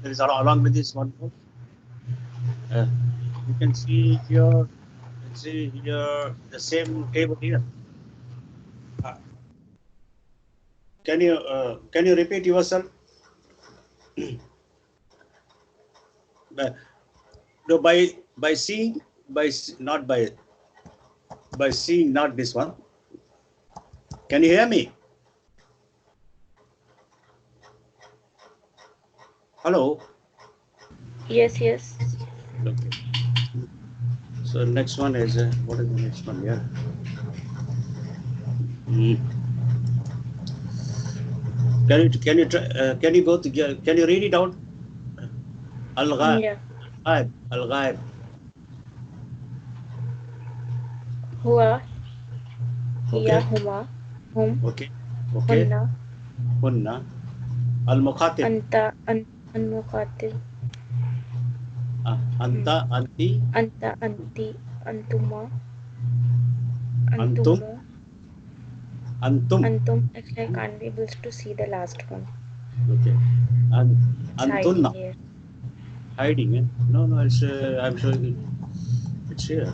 There is along with this one more. You can see here. See here the same table here. Uh, can you repeat yourself? Uh, no, by seeing not by seeing not this one. Can you hear me? Hello. Yes, yes. Okay. So next one is what is the next one? Yeah. Mm. Can you go to can you read it out? Al Yeah. ghaib al ghaib. Huwa, hiya, Okay. huma, hum, Okay. Okay. hunna, Hunna al mukhatib. anta, an-muqatil, Anta anti anta, anti, antuma, antum antumu, antum. antum. Actually, I can't be able to see the last one. Okay. And It's hiding antunna here. hiding. No, no. It's I'm showing it's here.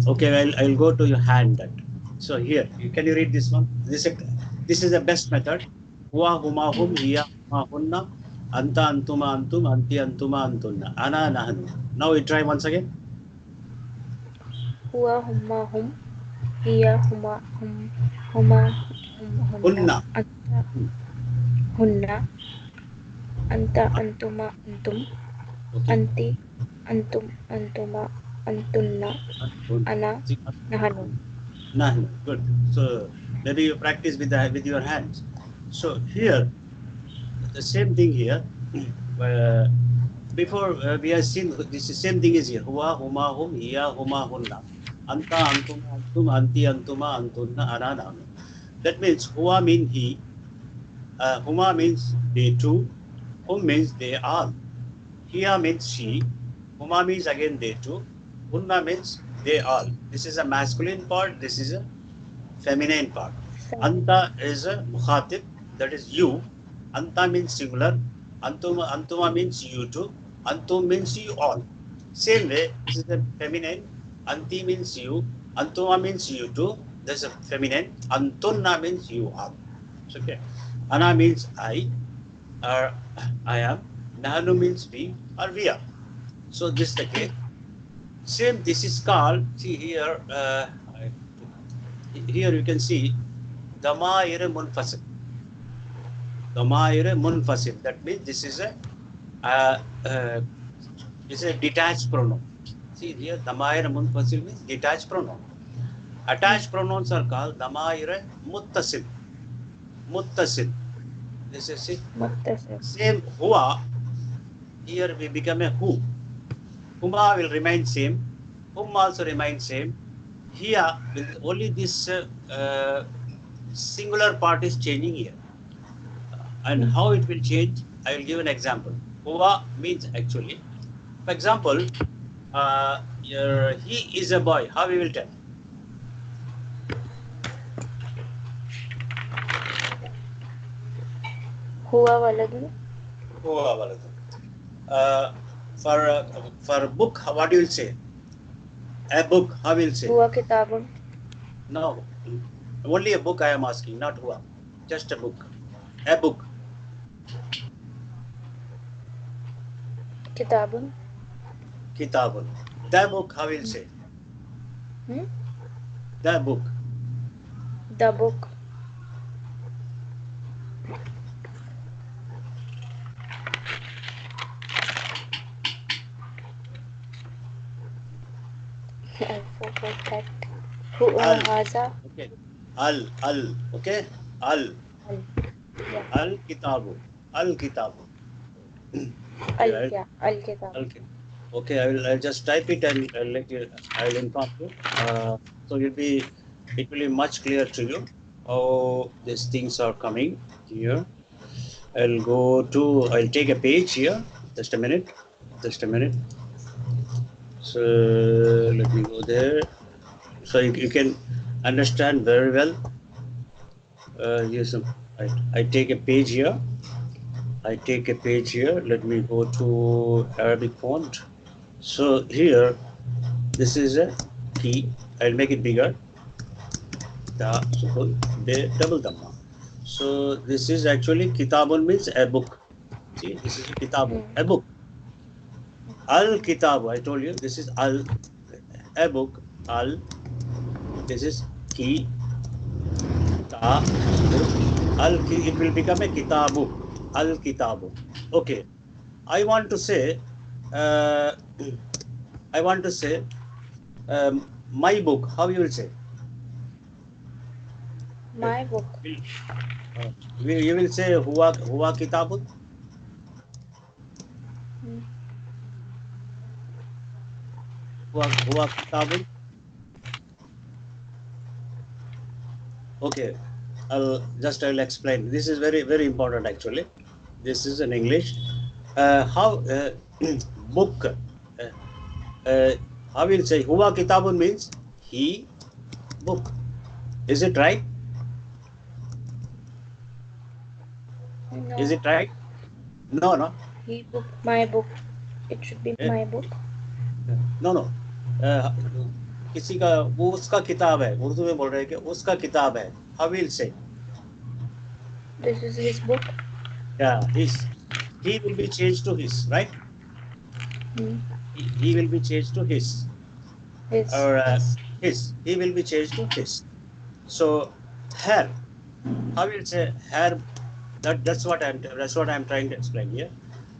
Okay, I'll go to your hand that. So here, can you read this one? This is the best method. Huwa huma hum hiya huma hunna anta antuma antum anti antuma antunna ana nahnu. Now we try once again. Huwa, humma, hum, hiya, huma, huma, hunna, Hunna. anta, hunna, anta, antuma, antum, Okay. anti, antum, antuma, antunna, Hun. ana, See, nahanu. nahnu. Good. So maybe you practice with your hands. So here the same thing here. Uh, before we have seen this same thing is here. Huwa, huma, hum, hiya, huma, hunna. Anta, antuma, antum, anti, antuma, antunna, ana, nahnu. That means huwa means he, huma means they two, hum means they all, hiya means she, huma means again they two, hunna means they all. This is a masculine part, this is a feminine part. Feminine. Anta is a mukhatib, that is you. Anta means singular. Antuma means you two. Antum means you all. Same way, this is a feminine. Anti means you. Antuma means you two. This is a feminine. Antunna means you all. So, okay. Ana means I, or I am. Nahnu means we, or we are. So this is the case. Same, this is called, see here, here you can see Damair munfasil. Damair munfasil. That means uh, uh, this is a detached pronoun. See here, Damair munfasil means detached pronoun. Attached pronouns are called Damair muttasil. Muttasil. This is it. Muttasib. Same huwa. Here we become a who. Huma will remain same. Hum also remain same. Here will only this singular part is changing here. And how it will change, I will give an example. Huwa means actually, for example, he is a boy. How we will tell? Huwa waladun. Huwa waladun. Uh, for book, what do you will say? A book, how will say? Huwa kitabun. No, only a book I am asking, not huwa. Just a book. A book. Kitabun. Kitabun. The book, how will say? Hmm? The book. The book. I forgot that. Al. Haza. Okay. Al. Okay. Al. Al. Yeah. Al kitabu. Al kitabu. Al. Okay, Yeah. Al kitab. okay. Okay, I'll just type it and I'll let you. I'll inform you. So it will be much clear to you how these things are coming here. I'll take a page here. Just a minute. Just a minute. So let me go there. So you can understand very well. Yes, I take a page here. I take a page here. Let me go to Arabic font. So here, this is a key. I'll make it bigger. The sukun, the double dhamma. So this is actually kitabun means a book. See, this is a kitabun, a book. Al kitab. I told you this is al, a book. Al. This is ki ta. Al. It will become a kitabu. Al kitabu. Okay. I want to say. Uh, I want to say. My book. How you will say? My book. You will say huwa kitabun. Huwa kitabun. Okay, I'll explain. This is very important actually. This is in English. How book? How will say huwa kitabun means he book. Is it right? No. Is it right? No. He book. My book. It should be my book. No. किसी का वो उसका किताब है, उर्दू में बोल रहे हैं कि उसका किताब है. How will say? This is his book. Yeah, his. He will be changed to his, right? He will be changed to his. His. Or his. He will be changed to his. So her. How will say her? That's what I'm trying to explain here.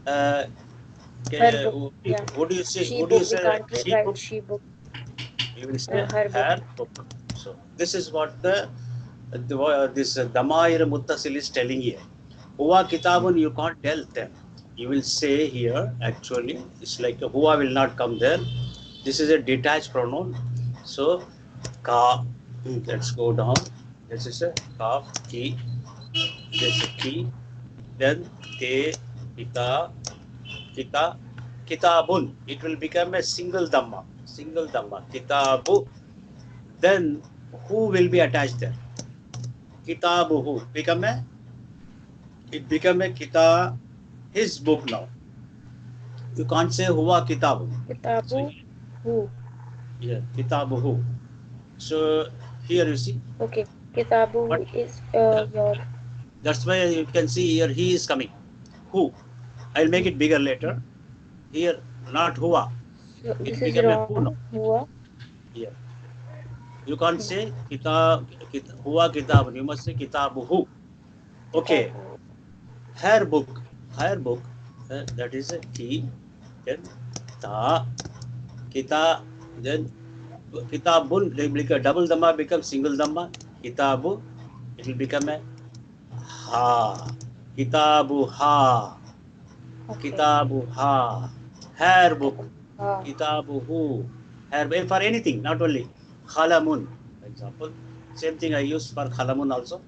Her book. Yeah. What do you say? She What do you book. say? We can't She write book? she book. You will say her her book. So this is what this Damair Muttasil is telling here. Huwa kitabun, you can't tell them. You will say here, actually, it's like huwa will not come there. This is a detached pronoun. So ka, let's go down. This is a kaf, ki, this is ki, then te, kita, kitabun. It will become a single dhamma. Kitabu. Then who will be attached there? Kitabuhu. It become a kita, his book now. You can't say huwa kitabu. Kitabu. So, who? Yeah, kitabuhu. So here you see. Okay. Kitabu What? Is your. That's why you can see here he is coming. Who? I'll make it bigger later. Here, not huwa. So It this is become a who wrong. now. Huwa. Yeah. You can't say huwa kitab. You must say kitabuhu. Okay. Her book. That is a ki. Then ta, kita. Then kitabun. Double dhamma becomes single dhamma. Kitabu. It will become a ha. Kitabu ha. Okay. Kitabu ha. Her book. Ah. Kitabuhu. Her, for anything, not only khalamun. For example, same thing I use for khalamun also.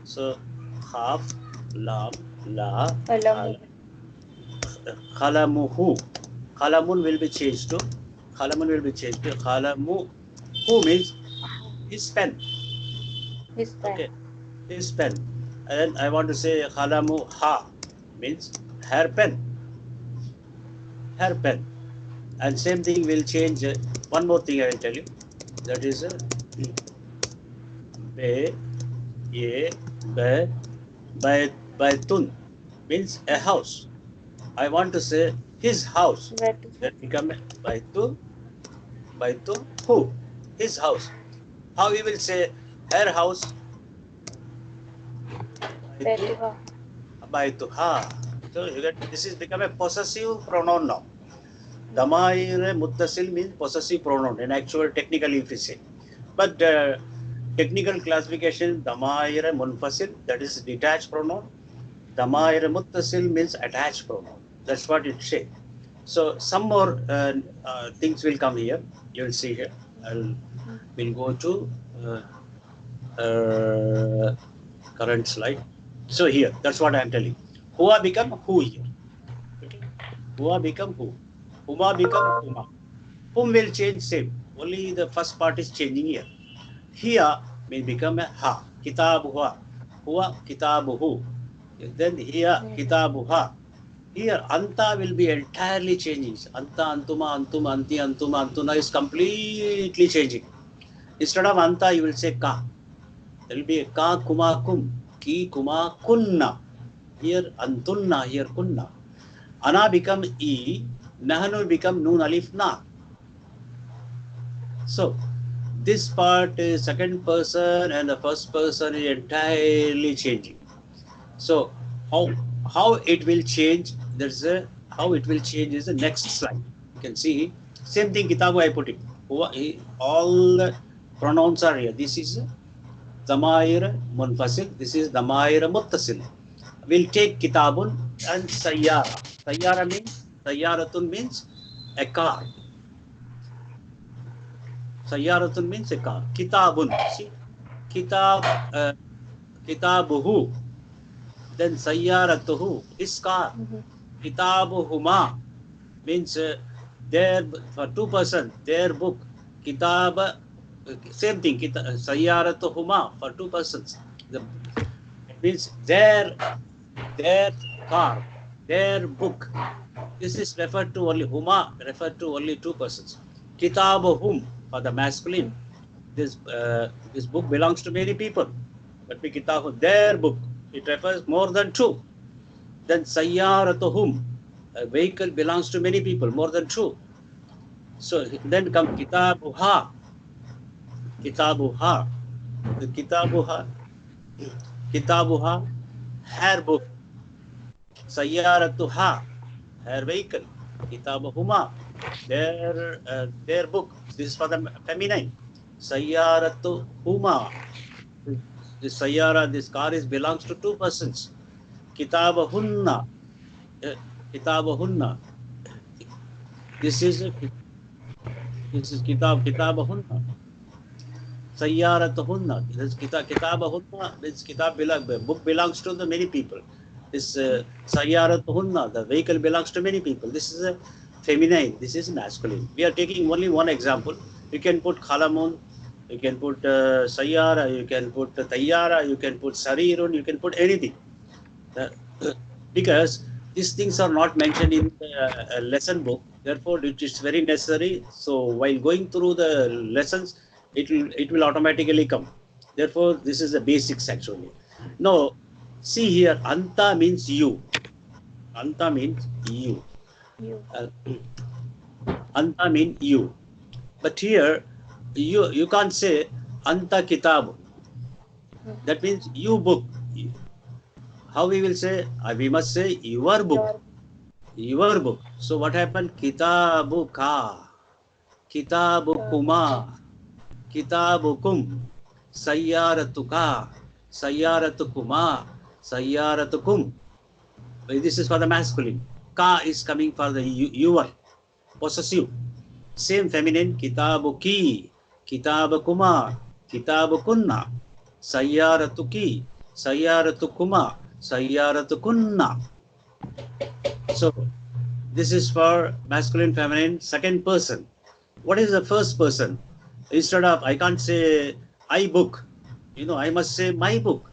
So khaf, lam, la, Alamu. khalamuhu. Khalamun will be changed to khalamu. Who means his pen. His pen. Okay, his pen. And I want to say khalamu ha means her pen. And same thing will change. One more thing I will tell you. That is be, ye, baitun means a house. I want to say his house. That become baitun who? His house. How we will say her house? Baituha. So this is become a possessive pronoun now. Damair muttasil means possessive pronoun in actual technically if we say. But technical classification damair munfasil, that is detached pronoun. Damair muttasil means attached pronoun. That's what it says. So some more things will come here. You will see here. We'll go to current slide. So here, that's what I am telling. Huwa become who here. Okay. Huwa become who. Huma become huma. Whom will change same. Only the first part is changing here. Here will become a ha. Kitabuha. Huwa kitabuhu. Then here kitabuha. Here anta will be entirely changing. Anta, antuma, antum, anti, antuma, antuna is completely changing. Instead of anta, you will say ka. There will be a ka, kuma, kum, ki, kuma, kunna. Here antunna, here kunna. Ana become e, nahanu become nun alif na. So this part is second person and the first person is entirely changing. So how it will change? There's a how it will change is the next slide. You can see same thing. Kitabu I put it. All the pronouns are here. This is Damair Munfasil. This is Damair Muttasil. We'll take Kitabun and Sayyara. Sayyaratun means a car. Sayyaratun means a car. Kitabun. See, Kitabuhu. Then Sayyaratuhu, his car. Kitabuhuma means their, for two persons, their book. Kitab, same thing. Sayyaratuhuma for two persons. It means their car, their book. This is referred to only huma, referred to only two persons. Kitabuhum for the masculine. This book belongs to many people. But kitabu, their book. It refers more than two. Then sayyaratuhum, a vehicle belongs to many people, more than two. So then come kitabuha. Kitabuha. The kitabuha, her book. Sayyaratuha, her vehicle. Kitabuhuma, their book. This is for the feminine. Sayyaratuhuma. This sayyara, this car belongs to two persons. Kitabahunna. Kitabahunna. This is kitabahunna. Sayyaratuhunna. This kitabahunna. This book belongs to the many people. This sayyaratuhunna, the vehicle belongs to many people. This is a feminine. This is masculine. We are taking only one example. You can put khalamun. You can put sayyara, you can put tayyara, you can put sarirun, you can put anything. Because these things are not mentioned in the lesson book. Therefore, it is very necessary. So while going through the lessons, it will automatically come. Therefore, this is the basics actually. Now, see here, anta means you. Anta means you. Anta means you. But here, you can't say anta kitab. That means you book. How we will say? We must say your book. Your book. So what happened? Kitabuka, kitabukuma, kitabukum, sayyaratuka, sayyaratukuma, sayyaratukum. This is for the masculine. Ka is coming for the your, possessive. Same feminine. Kitabuki, kitabukuma, kitabukunna, sayyaratuki, sayyaratukuma, sayyaratukunna. So this is for masculine, feminine, second person. What is the first person? Instead of, I can't say I book, I must say my book.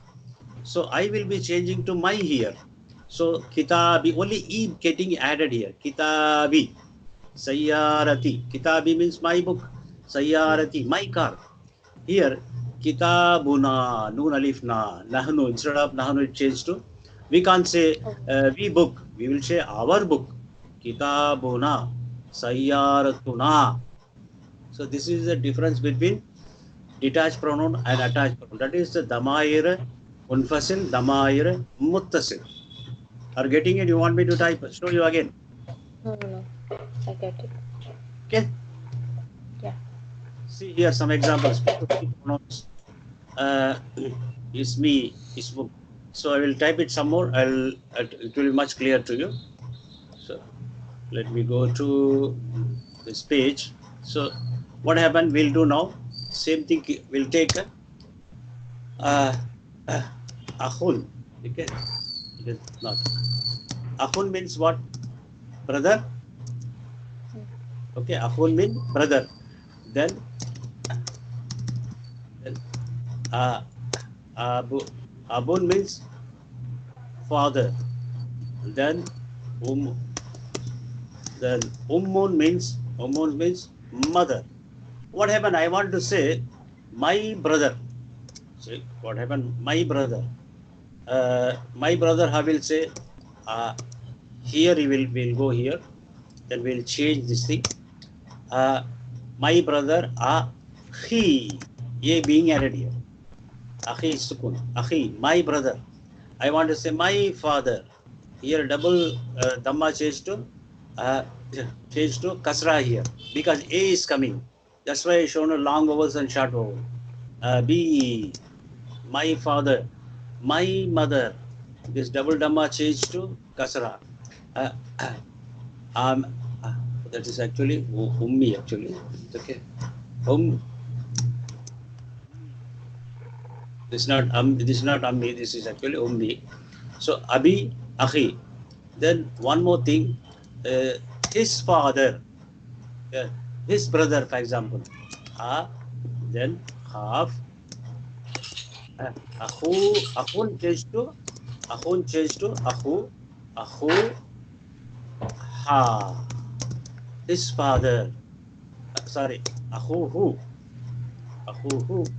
So I will be changing to my here. So kitabi, only e getting added here. Kitabi, sayyarati. Kitabi means my book. Sayyarati, my car. Here, kitabuna, nun alif na, nahnu. Instead of nahnu, it changed to. We can't say we book. We will say our book. Kitabuna, sayyaratuna. So this is the difference between detached pronoun and attached pronoun. That is the damair munfasil, damair muttasil. Are getting it? You want me to type? Show you again? No. I get it. Okay. Yeah. See here some examples. Pronouns. Ismi, ismu. So I will type it some more. It will be much clearer to you. So let me go to this page. So what happened? We'll do now. Same thing. We'll take akhun. Okay. It is not. Akhun means what? Brother. Okay. Akhun means brother. Then abun means father. Then then ummun means mother. What happened? I want to say my brother. See what happened? My brother. My brother. I will say here. He will go here. Then we'll change this thing. My brother. He. Ye being added here. Akhi sukun. Akhi. My brother. I want to say my father. Here double dhamma change to kasra here because a is coming. That's why I shown a long vowels and short vowel. B, my father, my mother. This double dhamma change to kasra. Uh, um, uh, that is actually ummi actually. Okay. This is not ammi. This is actually ummi. So abi, akhi. Then one more thing. His father. His brother, for example. Then half. Akhun changed to akhu ha. His father. Sorry, akhu who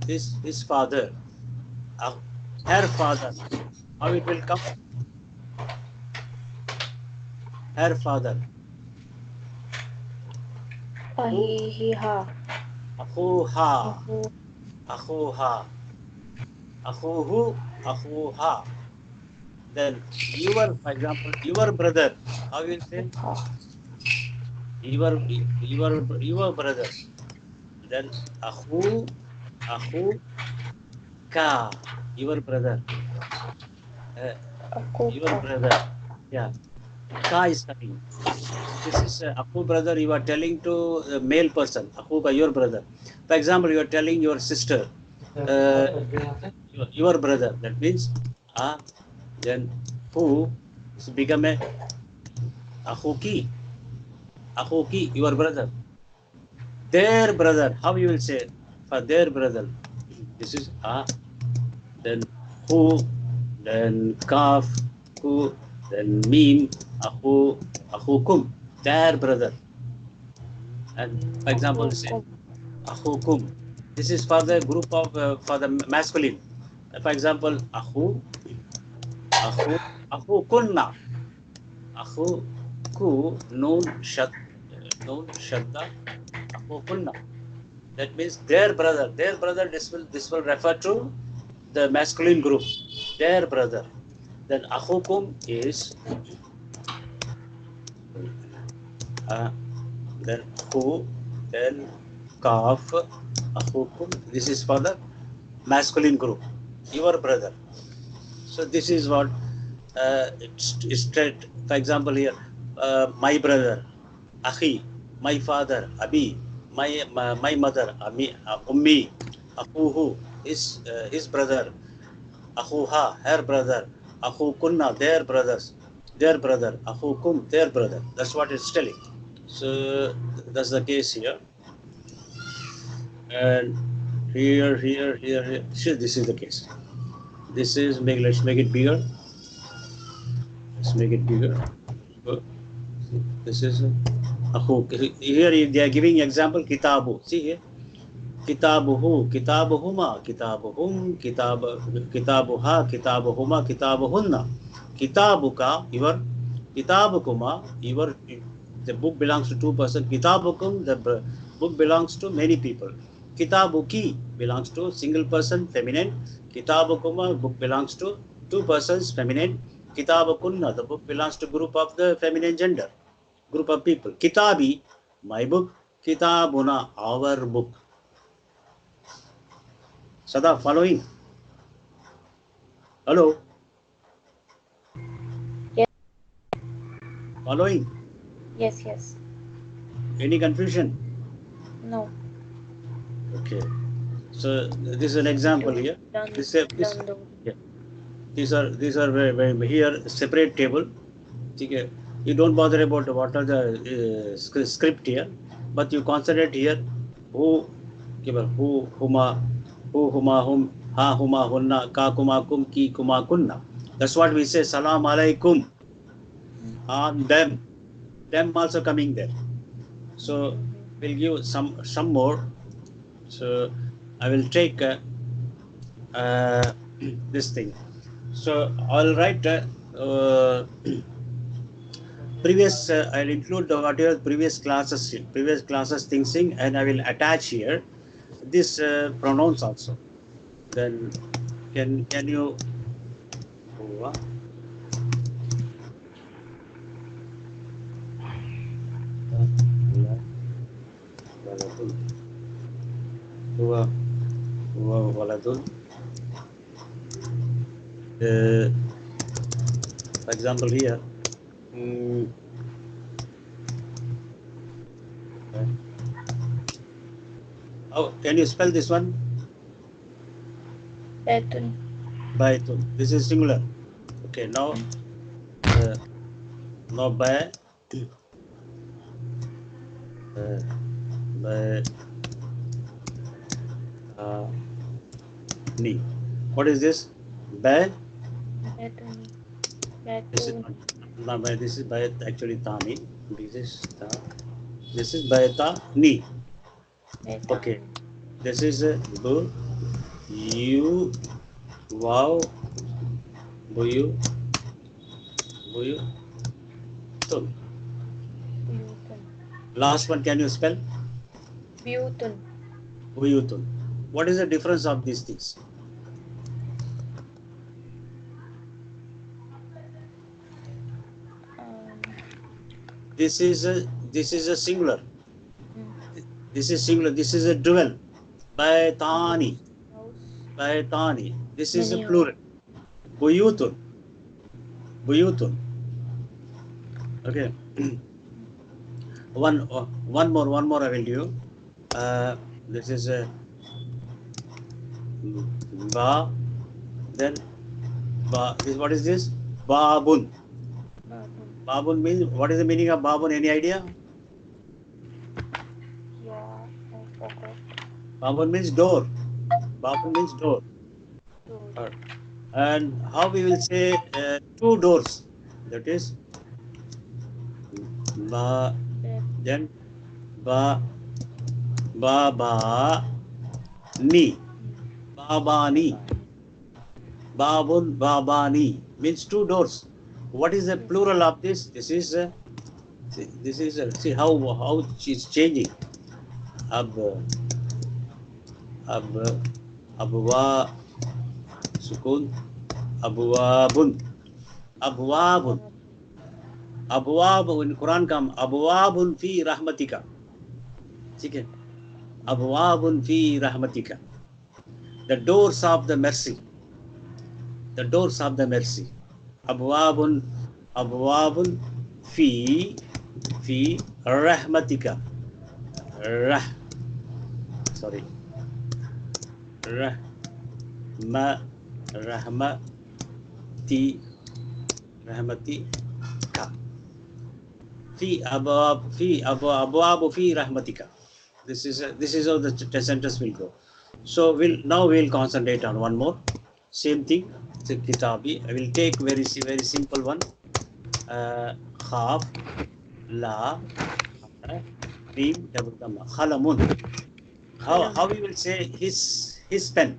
is his father. Her father. How it will come? Her father. He, ha. Akhuha. Who, Akhuha. Akhuha. Then for example, your brother. How will say? ha. Your brother. Then akhu ka. Your brother. Your Akuka. brother. Yeah. Ka is coming. This is Akhu brother. You are telling to a male person. Akhu, your brother. For example, you are telling your sister. Your brother. That means then who become a akhuki, your brother. Their brother. How you will say for their brother? This is then who, then kaf, who, then meme, akhukum, their brother. And for example, say akhukum. This is for the group of for the masculine. For example, akhukunna, akhuku, noon shadda, akhukunna. That means their brother. Their brother. This will refer to the masculine group. Their brother. Then akhukum is then who, then kaf, akhukum. This is for the masculine group. Your brother. So this is what it's straight. For example, here, my brother, akhi, my father, abi, my mother, ummi, akhuhu, his brother, akhuha, her brother, akhukunna, their brother, akhukum, their brother. That's what it's telling. So that's the case here. And here. Sure, this is the case. This is let's make it bigger. Let's make it bigger. This is here they are giving example kitabu. See here. Kitabuhu, kitabuhuma, kitabuhum, kitabuha, kitabuhuma, kitabuhunna. Kitabuka, your kitabukuma, your the book belongs to two persons. Kitabukum, the book belongs to many people. Kitabuki belongs to single person, feminine. Kitabukuma, book belongs to two persons, feminine. Kitabukunna, the book belongs to group of the feminine gender, group of people. Kitabi, my book. Kitabuna, our book. Sada, following? Hello? Yes. Following? Yes. Any confusion? No. Okay. So this is an example here. Yeah. These are very here separate table. Okay. You don't bother about what are the script here, but you concentrate here who, huma, who, huma, hum, ha, huma, hunna, ka, kuma, kum, ki, kuma, kunna. That's what we say, Salam Alaikum on them. Them also coming there. So we'll give some more. So I will take this thing. So I'll write previous. I'll include whatever previous classes things in, and I will attach here this pronouns also. Then can you? For example, here. Oh, can you spell this one? Baitun. Baitun. This is singular. Okay, now by ni. What is this? By Baituni. this is Baitun. not by, this is by actually tani. This is by ta ni. Okay. This is bu you wow buyu tun. Buyutun. Last one, can you spell? Buyutun. Buyutun. What is the difference of these things? This is a singular. This is singular. This is a dual. Baitani. Baitani. This is a plural. Buyutun. Buyutun. Okay. One more I will do. This is a ba. Then ba. What is this? Babun. Babun means, what is the meaning of babun? Any idea? Yeah, I forgot. Babun means door. Babun means door. And how we will say two doors? That is ba. Then ba ni. Babani. Babun babani means two doors. What is the plural of this? This is see how it's changing. Abwa sukun abwabun abwab in Quran come abwabun fi rahmatika. Okay. Abwabun fi rahmatika. The doors of the mercy. The doors of the mercy. Abwabun fi rahmatika. Rahmatika. Fi abwab fi rahmatika. This is how the sentence will go. So we'll concentrate on one more. Same thing. It's a kitabi. I will take very simple one. Khaf, la, mim, double dhamma. Khalamun. How we will say his pen?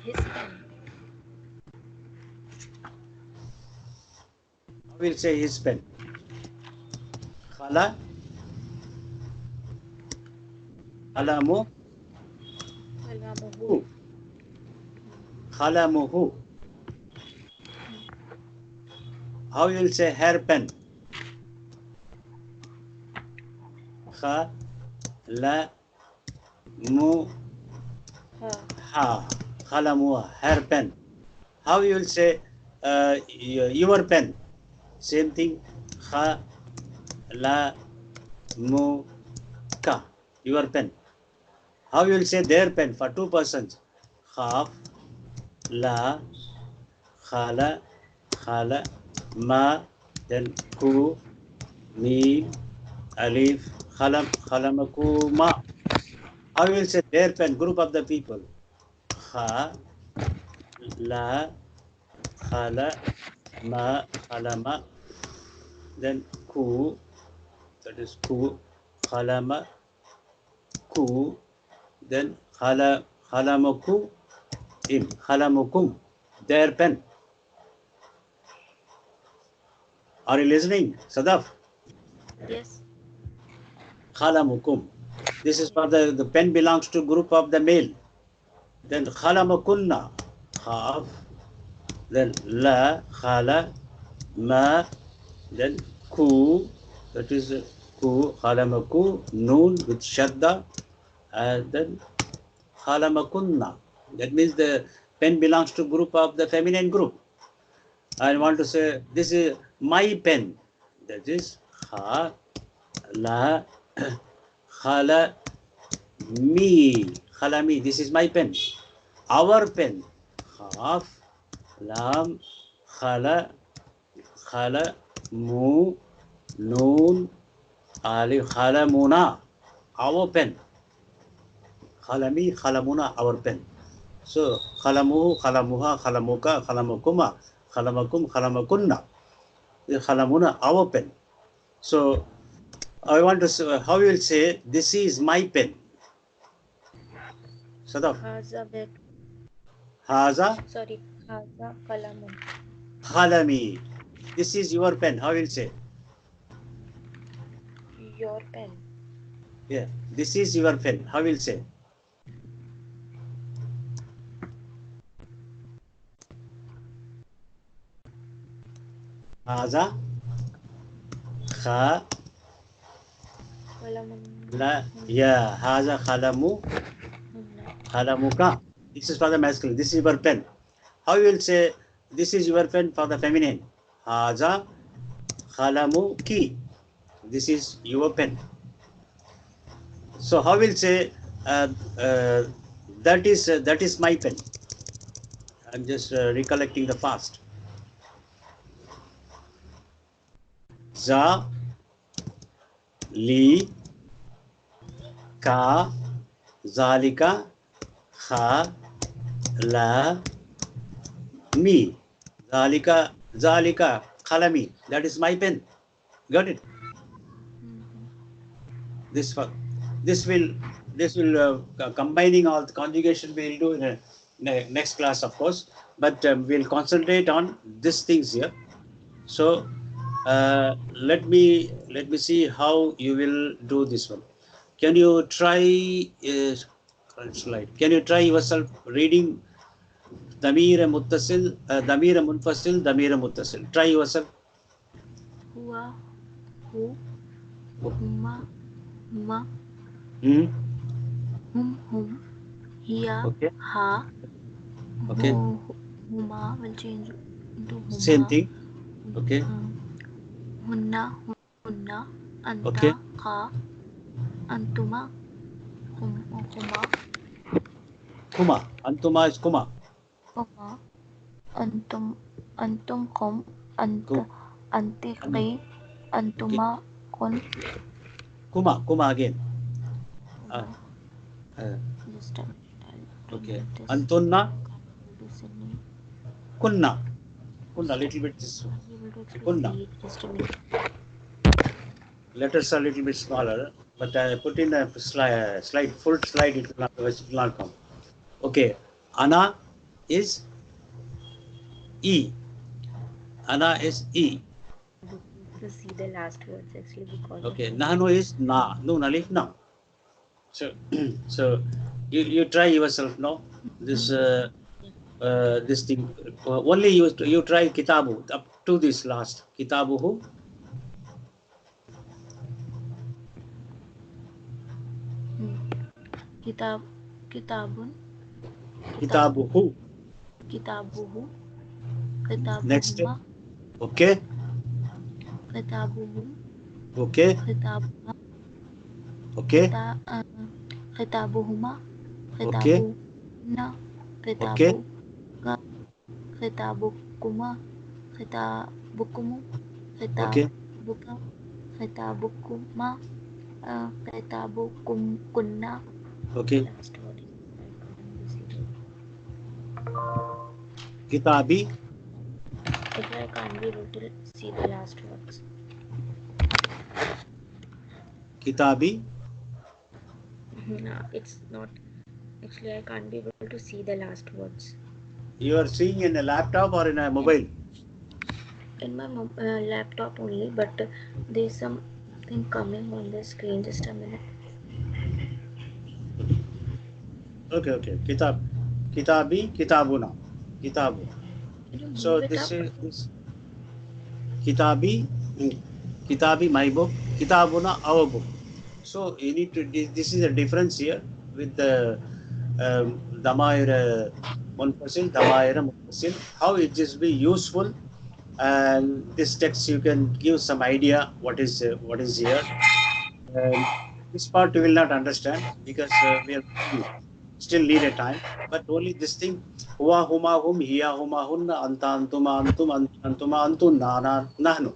His pen. How we will say his pen? Khala, khalamu, Kalamuhu. khalamuhu. How you will say hairpen? Kha, la, mu, ha. Khalamuha, hairpen. How you will say your pen? Same thing. Kha, la, mu, ka. Your pen. How you will say their pen for two persons? Khaf, la, khala, khala, ma, then ku, mim, alif, khalam, La, khala, ma, khalama. Then ku, that is ku, khalama, ku. Then khalamaku, im, khalamukum, their pen. Are you listening, Sadaf? Yes. Khalamukum. This is for the pen belongs to group of the male. Then khalamakunna, khaf. Then la, khala, ma. Then ku, that is ku, khalamaku, noon with shadda. And then khalamakunna. That means the pen belongs to group of the feminine group. I want to Yes. say this is my pen. That is kha, la, khala, me, khalami. This is my pen. Our pen. Khaf, lam, khala, khala, mu, noon, alif, khalamuna. Our pen. Khalami, khalamuna, our pen. So, khalamuhu, khalamuha, khalamuka, khalamukuma, khalamakum, khalamakunna. Khalamuna, our pen. So, I want to say, how you will say, this is my pen. Sadaf. Haza bet. Haza, Sorry. Haza kalamun. khalami. This is your pen. How you will say? Your pen. Yeah. This is your pen. How you will say? Haza, kha, Kalamun. la, yeah. Haza, khalamu, Hunna. khalamuka. This is for the masculine. This is your pen. How you will say, this is your pen for the feminine? Haza, khalamu, ki. This is your pen. So how will say uh, uh, that is my pen. I'm just recollecting the past. Za, li, ka, zalika, kha, la, mi. Zalika, khalami. That is my pen. Got it? This this will this will combining all the conjugation we'll do in a next class, of course. But we'll concentrate on these things here. So let me see how you will do this one. Can you try current slide? Can you try yourself reading Damir Muttasil, Damir Munfasil, Damir Muttasil? Try yourself. Huwa. Hu. Huma. Huma. Hmm? Hum. Hiya. Okay. Ha. Okay. Huma will change into huma. Same thing. Okay. Hunna. Hunna. Anta. Okay. Ka. Antuma. Kuma. Kuma. Antuma is Kuma. Kuma. Antum kum. Anti ki. Antuma kun. Kuma again. Just a Okay. Antunna, listening. kunna. Kunna, little bit this. Kunna. Just a minute. Letters are a little bit smaller, but I put in a slide, full slide, it will not come. Okay. Ana is E. Ana is E. To see the last words actually because Okay. Nahnu is Na. Nun alif na. So, so you try yourself now. This this thing. Only you try kitabu up to this last kitabuhu. Kitabun. Kitabuhu. Kitabuhu. Next. Kitabuhuma. Okay. Kitabuhum. Okay. Kitabuha. Okay. Kitabuhuma. Okay. Kitabuna. Okay. Kitabuka. Kitabukuma. Kitabukumu. Okay. Kitabuka. Kitabukuma. Kitabukunna. Okay. Last word is I can't see it. Kitabi. Actually, I can't be able to see the last words. Kitabi. No, it's not. Actually, I can't be able to see the last words. You are seeing in a laptop or in a mobile? In my laptop only, but there's something coming on the screen. Just a minute. Okay. Kitabi, kitabuna. Kitabu. Can you So move it this up? is this. Kitabi, Kitabi, my book. Kitabuna, our book. So you need to. This is a difference here with the Damaira Munfasil, Damaira Munfasil. How it is be useful, and this text you can give some idea what is here. And this part you will not understand because we are still need a time. But only this thing, huwa huma hum, hiya huma hunna, anta antuma antum, antuma antun, nana nahnu.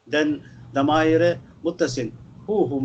Then damaire muttasil, who huma.